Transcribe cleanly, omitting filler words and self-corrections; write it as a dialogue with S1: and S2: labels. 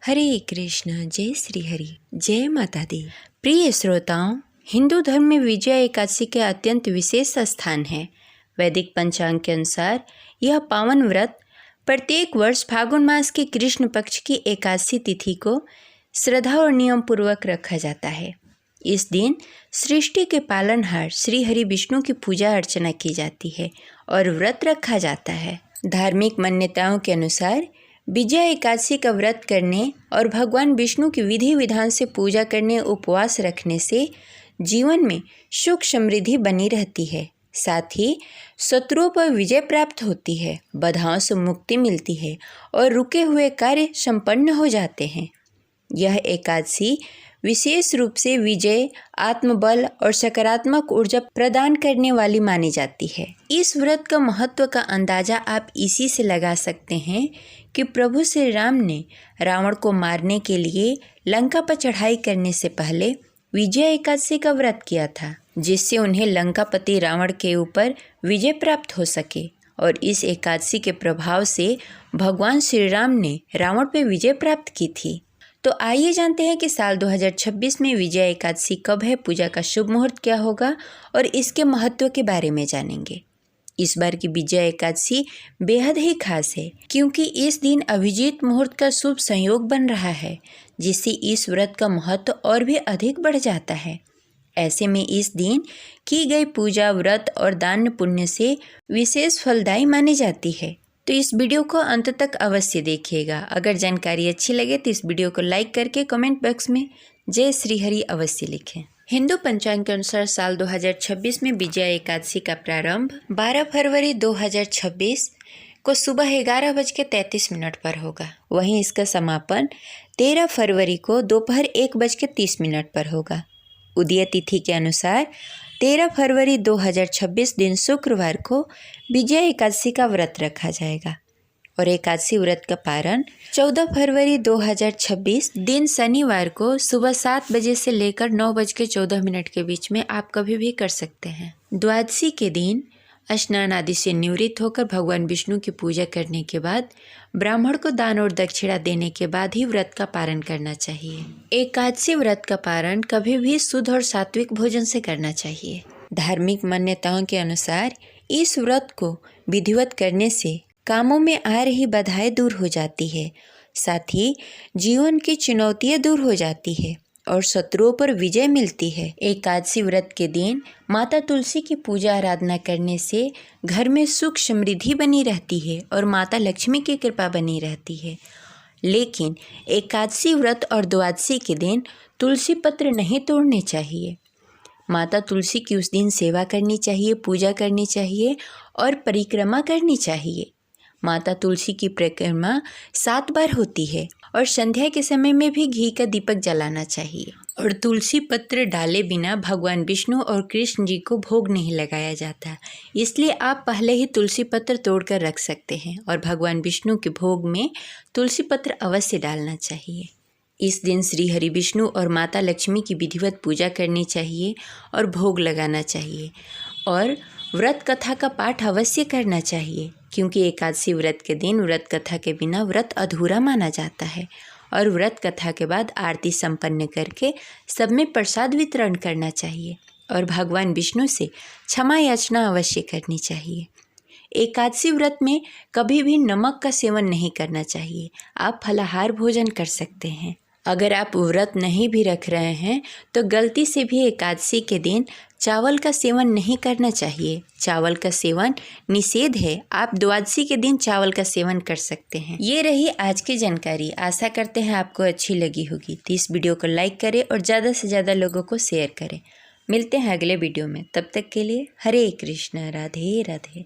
S1: हरे कृष्ण, जय श्री हरि, जय माता दी। प्रिय श्रोताओं, हिंदू धर्म में विजया एकादशी के अत्यंत विशेष स्थान है। वैदिक पंचांग के अनुसार यह पावन व्रत प्रत्येक वर्ष फागुन मास के कृष्ण पक्ष की एकादशी तिथि को श्रद्धा और नियम पूर्वक रखा जाता है। इस दिन सृष्टि के पालनहार श्री हरि विष्णु की पूजा अर्चना की जाती है और व्रत रखा जाता है। धार्मिक मान्यताओं के अनुसार विजया एकादशी का व्रत करने और भगवान विष्णु की विधि विधान से पूजा करने, उपवास रखने से जीवन में सुख समृद्धि बनी रहती है। साथ ही शत्रुओं पर विजय प्राप्त होती है, बाधाओं से मुक्ति मिलती है और रुके हुए कार्य संपन्न हो जाते हैं। यह एकादशी विशेष रूप से विजय, आत्मबल और सकारात्मक ऊर्जा प्रदान करने वाली मानी जाती है। इस व्रत का महत्व का अंदाजा आप इसी से लगा सकते हैं कि प्रभु श्री राम ने रावण को मारने के लिए लंका पर चढ़ाई करने से पहले विजया एकादशी का व्रत किया था, जिससे उन्हें लंकापति रावण के ऊपर विजय प्राप्त हो सके। और इस एकादशी के प्रभाव से भगवान श्री राम ने रावण पर विजय प्राप्त की थी। तो आइए जानते हैं कि साल 2026 में विजया एकादशी कब है, पूजा का शुभ मुहूर्त क्या होगा और इसके महत्व के बारे में जानेंगे। इस बार की विजया एकादशी बेहद ही खास है, क्योंकि इस दिन अभिजीत मुहूर्त का शुभ संयोग बन रहा है, जिससे इस व्रत का महत्व और भी अधिक बढ़ जाता है। ऐसे में इस दिन की गई पूजा, व्रत और दान पुण्य से विशेष फलदायी मानी जाती है। तो इस वीडियो को अंत तक अवश्य देखिएगा। अगर जानकारी अच्छी लगे तो इस वीडियो को लाइक करके कमेंट बॉक्स में जय श्री हरि अवश्य लिखें। हिंदू पंचांग के अनुसार साल 2026 में विजया एकादशी का प्रारंभ 12 फरवरी 2026 को सुबह 11:33 पर होगा। वहीं इसका समापन 13 फरवरी को दोपहर 1:30 पर होगा। उदय तिथि के अनुसार 13 फरवरी 2026 दिन शुक्रवार को विजया एकादशी का व्रत रखा जाएगा और एकादशी व्रत का पारण 14 फरवरी 2026 दिन शनिवार को सुबह 7 बजे से लेकर 9:14 के बीच में आप कभी भी कर सकते हैं। द्वादशी के दिन स्नान आदि से निवृत्त होकर भगवान विष्णु की पूजा करने के बाद ब्राह्मण को दान और दक्षिणा देने के बाद ही व्रत का पारण करना चाहिए। एकादशी व्रत का पारण कभी भी शुद्ध और सात्विक भोजन से करना चाहिए। धार्मिक मान्यताओं के अनुसार इस व्रत को विधिवत करने से कामों में आ रही बाधाएं दूर हो जाती है, साथ ही जीवन की चुनौतियां दूर हो जाती है और शत्रुओं पर विजय मिलती है। एकादशी व्रत के दिन माता तुलसी की पूजा आराधना करने से घर में सुख समृद्धि बनी रहती है और माता लक्ष्मी की कृपा बनी रहती है। लेकिन एकादशी व्रत और द्वादशी के दिन तुलसी पत्र नहीं तोड़ने चाहिए। माता तुलसी की उस दिन सेवा करनी चाहिए, पूजा करनी चाहिए और परिक्रमा करनी चाहिए। माता तुलसी की परिक्रमा 7 बार होती है और संध्या के समय में भी घी का दीपक जलाना चाहिए। और तुलसी पत्र डाले बिना भगवान विष्णु और कृष्ण जी को भोग नहीं लगाया जाता, इसलिए आप पहले ही तुलसी पत्र तोड़कर रख सकते हैं और भगवान विष्णु के भोग में तुलसी पत्र अवश्य डालना चाहिए। इस दिन श्री हरि विष्णु और माता लक्ष्मी की विधिवत पूजा करनी चाहिए और भोग लगाना चाहिए और व्रत कथा का पाठ अवश्य करना चाहिए, क्योंकि एकादशी व्रत के दिन व्रत कथा के बिना व्रत अधूरा माना जाता है। और व्रत कथा के बाद आरती संपन्न करके सब में प्रसाद वितरण करना चाहिए और भगवान विष्णु से क्षमा याचना अवश्य करनी चाहिए। एकादशी व्रत में कभी भी नमक का सेवन नहीं करना चाहिए। आप फलाहार भोजन कर सकते हैं। अगर आप व्रत नहीं भी रख रहे हैं तो गलती से भी एकादशी के दिन चावल का सेवन नहीं करना चाहिए। चावल का सेवन निषेध है। आप द्वादशी के दिन चावल का सेवन कर सकते हैं। ये रही आज की जानकारी। आशा करते हैं आपको अच्छी लगी होगी। तो इस वीडियो को लाइक करें और ज़्यादा से ज़्यादा लोगों को शेयर करें। मिलते हैं अगले वीडियो में। तब तक के लिए हरे कृष्ण, राधे राधे।